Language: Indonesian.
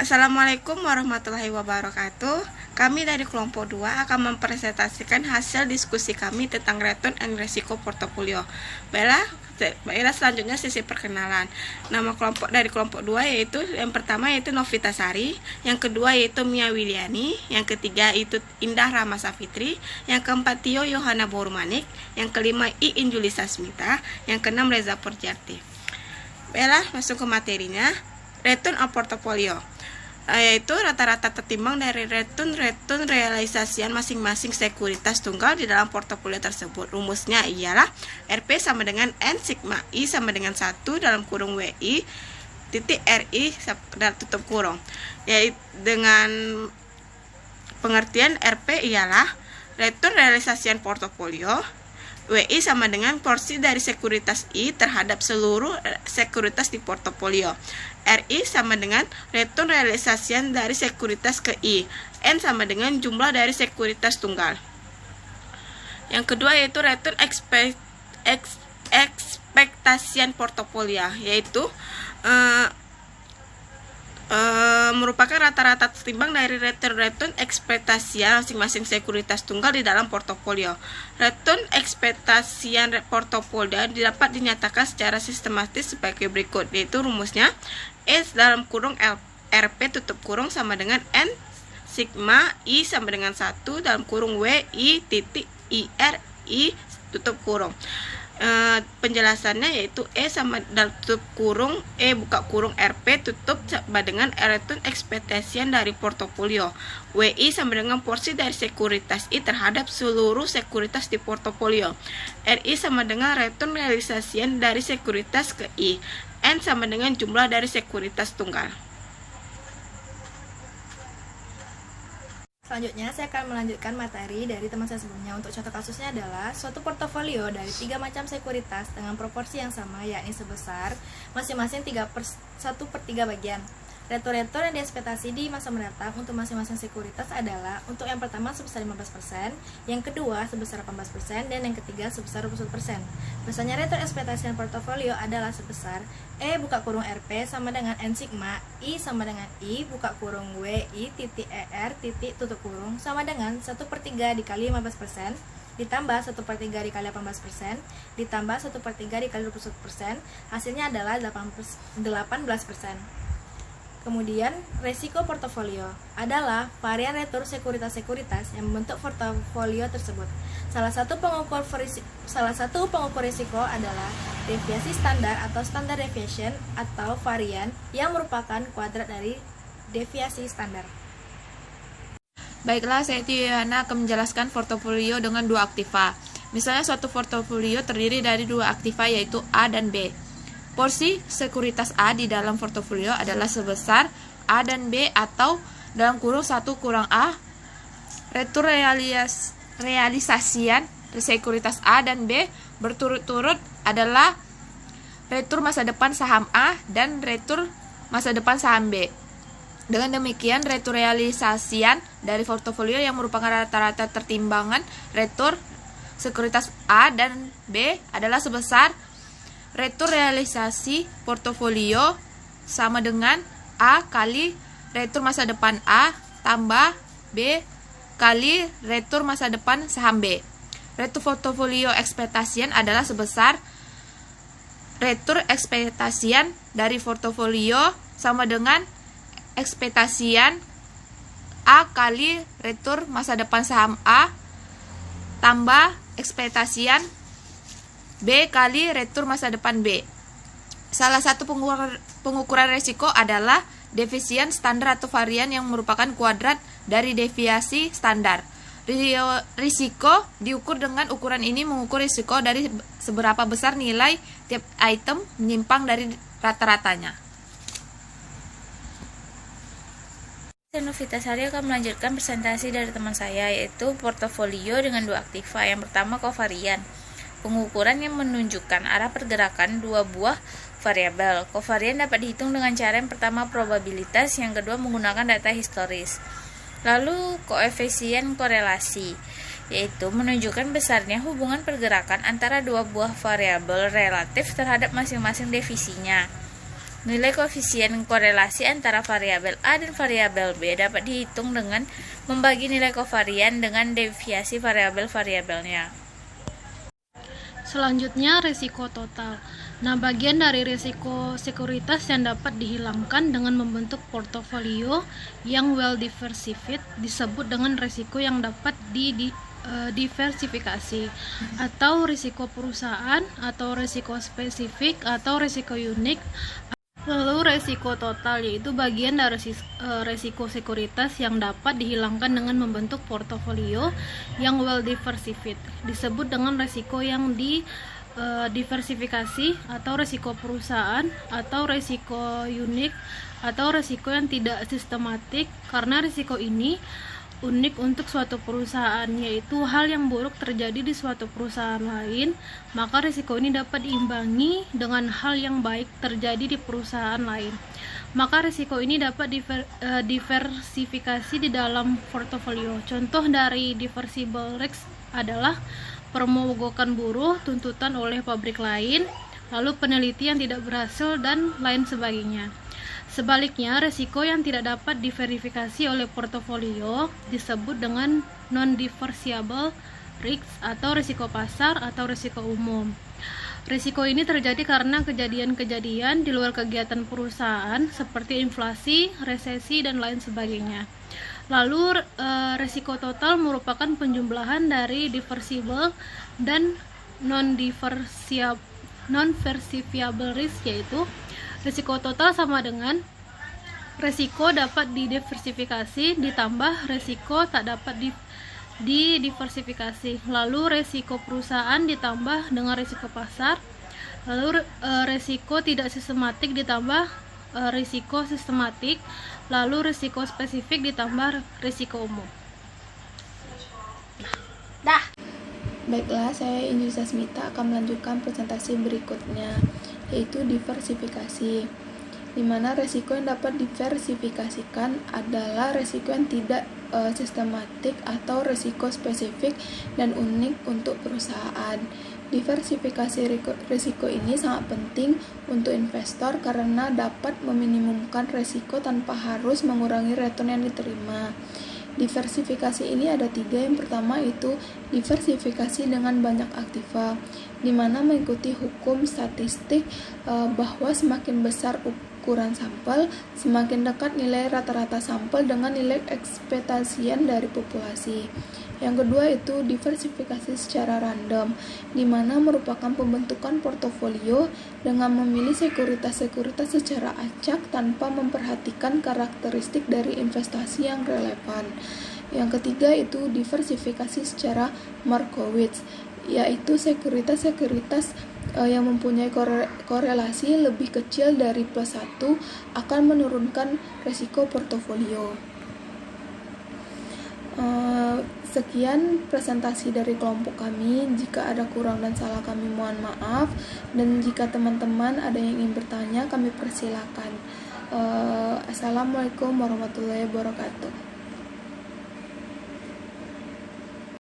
Assalamualaikum warahmatullahi wabarakatuh. Kami dari kelompok 2 akan mempresentasikan hasil diskusi kami tentang return and resiko portofolio. Baiklah, selanjutnya sesi perkenalan. Nama kelompok dari kelompok 2 yaitu yang pertama yaitu Novita Sari, yang kedua yaitu Mia Wiliani, yang ketiga yaitu Indah Rama Safitri, yang keempat Tio Yohana Borumanik, yang kelima Iin Julisa Smita, yang keenam Reza Porjati. Baiklah, masuk ke materinya. Return of portfolio yaitu rata-rata tertimbang dari return realisasian masing-masing sekuritas tunggal di dalam portofolio tersebut. Rumusnya ialah RP sama dengan N sigma I sama dengan 1 dalam kurung WI titik RI tutup kurung. Yaitu dengan pengertian RP ialah return realisasian portofolio, WI sama dengan porsi dari sekuritas I terhadap seluruh sekuritas di portofolio. RI sama dengan return realisasian dari sekuritas ke I. N sama dengan jumlah dari sekuritas tunggal. Yang kedua yaitu return ekspektasian portofolio, yaitu merupakan rata-rata tertimbang dari return ekspektasian masing-masing sekuritas tunggal di dalam portofolio. Return ekspektasian portofolio dapat dinyatakan secara sistematis sebagai berikut, yaitu rumusnya S dalam kurung RP tutup kurung sama dengan N sigma I sama dengan 1 dalam kurung WI titik IR I tutup kurung. Penjelasannya yaitu E sama dalam tutup kurung E buka kurung RP tutup sama dengan return ekspektasian dari portofolio. WI sama dengan porsi dari sekuritas I terhadap seluruh sekuritas di portofolio. RI sama dengan return realisasian dari sekuritas ke I. N sama dengan jumlah dari sekuritas tunggal. Selanjutnya, saya akan melanjutkan materi dari teman saya sebelumnya. Untuk contoh kasusnya adalah suatu portofolio dari 3 macam sekuritas dengan proporsi yang sama, yakni sebesar masing-masing 1/3 bagian. Retur-retur yang diekspektasi di masa mendatang untuk masing-masing sekuritas adalah untuk yang pertama sebesar 15%, yang kedua sebesar 18%, dan yang ketiga sebesar 20%. Misalnya retur ekspektasi portofolio adalah sebesar E buka kurung RP sama dengan N sigma I sama dengan I buka kurung WI titik ER titik tutup kurung sama dengan 1/3 dikali 15% ditambah 1/3 dikali 18% ditambah 1/3 dikali 21%, hasilnya adalah 18%. Kemudian, resiko portofolio adalah varian retur sekuritas-sekuritas yang membentuk portofolio tersebut. Salah satu pengukur risiko adalah deviasi standar atau standard deviation atau varian yang merupakan kuadrat dari deviasi standar. Baiklah, saya Tiana akan menjelaskan portofolio dengan 2 aktiva. Misalnya suatu portofolio terdiri dari 2 aktiva yaitu A dan B. Porsi sekuritas A di dalam portofolio adalah sebesar A dan B atau dalam kurung 1 kurang A. Retur realisasian sekuritas A dan B berturut-turut adalah retur masa depan saham A dan retur masa depan saham B. Dengan demikian, retur realisasian dari portofolio yang merupakan rata-rata tertimbangan retur sekuritas A dan B adalah sebesar retur realisasi portofolio sama dengan A kali retur masa depan A tambah B kali retur masa depan saham B. Retur portofolio ekspektasian adalah sebesar retur ekspektasian dari portofolio sama dengan ekspektasian A kali retur masa depan saham A tambah ekspektasian B kali retur masa depan B. Salah satu pengukuran resiko adalah defisian standar atau varian yang merupakan kuadrat dari deviasi standar. Risiko diukur dengan ukuran ini mengukur risiko dari seberapa besar nilai tiap item menyimpang dari rata-ratanya. Saya Novita Sari akan melanjutkan presentasi dari teman saya, yaitu portofolio dengan 2 aktiva. Yang pertama kovarian. Pengukuran yang menunjukkan arah pergerakan 2 buah variabel. Kovarian dapat dihitung dengan cara yang pertama probabilitas, yang kedua menggunakan data historis. Lalu koefisien korelasi, yaitu menunjukkan besarnya hubungan pergerakan antara 2 buah variabel relatif terhadap masing-masing divisinya. Nilai koefisien korelasi antara variabel A dan variabel B dapat dihitung dengan membagi nilai kovarian dengan deviasi variabel-variabelnya. Selanjutnya, risiko total. Nah, bagian dari risiko sekuritas yang dapat dihilangkan dengan membentuk portofolio yang well diversified disebut dengan risiko yang dapat diversifikasi, atau risiko perusahaan, atau risiko spesifik, atau risiko unik. Lalu risiko total yaitu bagian dari risiko sekuritas yang dapat dihilangkan dengan membentuk portofolio yang well diversified disebut dengan risiko yang diversifikasi, atau risiko perusahaan, atau risiko unik, atau risiko yang tidak sistematik, karena risiko ini unik untuk suatu perusahaan, yaitu hal yang buruk terjadi di suatu perusahaan lain, maka risiko ini dapat diimbangi dengan hal yang baik terjadi di perusahaan lain. Maka risiko ini dapat diversifikasi di dalam portofolio. Contoh dari diversible risk adalah permogokan buruh, tuntutan oleh pabrik lain, lalu peneliti yang tidak berhasil, dan lain sebagainya. Sebaliknya, risiko yang tidak dapat diverifikasi oleh portofolio disebut dengan non-diversible risk, atau risiko pasar, atau risiko umum. Risiko ini terjadi karena kejadian-kejadian di luar kegiatan perusahaan seperti inflasi, resesi, dan lain sebagainya. Lalu, risiko total merupakan penjumlahan dari diversible dan non-versifiable risk, yaitu risiko total sama dengan risiko dapat didiversifikasi ditambah risiko tak dapat didiversifikasi. Lalu risiko perusahaan ditambah dengan risiko pasar. Lalu risiko tidak sistematik ditambah risiko sistematik. Lalu risiko spesifik ditambah risiko umum. Baiklah, saya Indri Sasmita akan melanjutkan presentasi berikutnya, yaitu diversifikasi, di mana risiko yang dapat diversifikasikan adalah risiko yang tidak sistematik atau risiko spesifik dan unik untuk perusahaan. Diversifikasi risiko ini sangat penting untuk investor karena dapat meminimumkan risiko tanpa harus mengurangi return yang diterima. Diversifikasi ini ada 3. Yang pertama itu diversifikasi dengan banyak aktiva, di mana mengikuti hukum statistik bahwa semakin besar ukuran sampel, semakin dekat nilai rata-rata sampel dengan nilai ekspektasian dari populasi. Yang kedua itu diversifikasi secara random, di mana merupakan pembentukan portofolio dengan memilih sekuritas-sekuritas secara acak tanpa memperhatikan karakteristik dari investasi yang relevan. Yang ketiga itu diversifikasi secara Markowitz, yaitu sekuritas-sekuritas yang mempunyai korelasi lebih kecil dari +1 akan menurunkan risiko portofolio. Sekian presentasi dari kelompok kami. Jika ada kurang dan salah kami mohon maaf, dan jika teman-teman ada yang ingin bertanya kami persilakan. Assalamualaikum warahmatullahi wabarakatuh.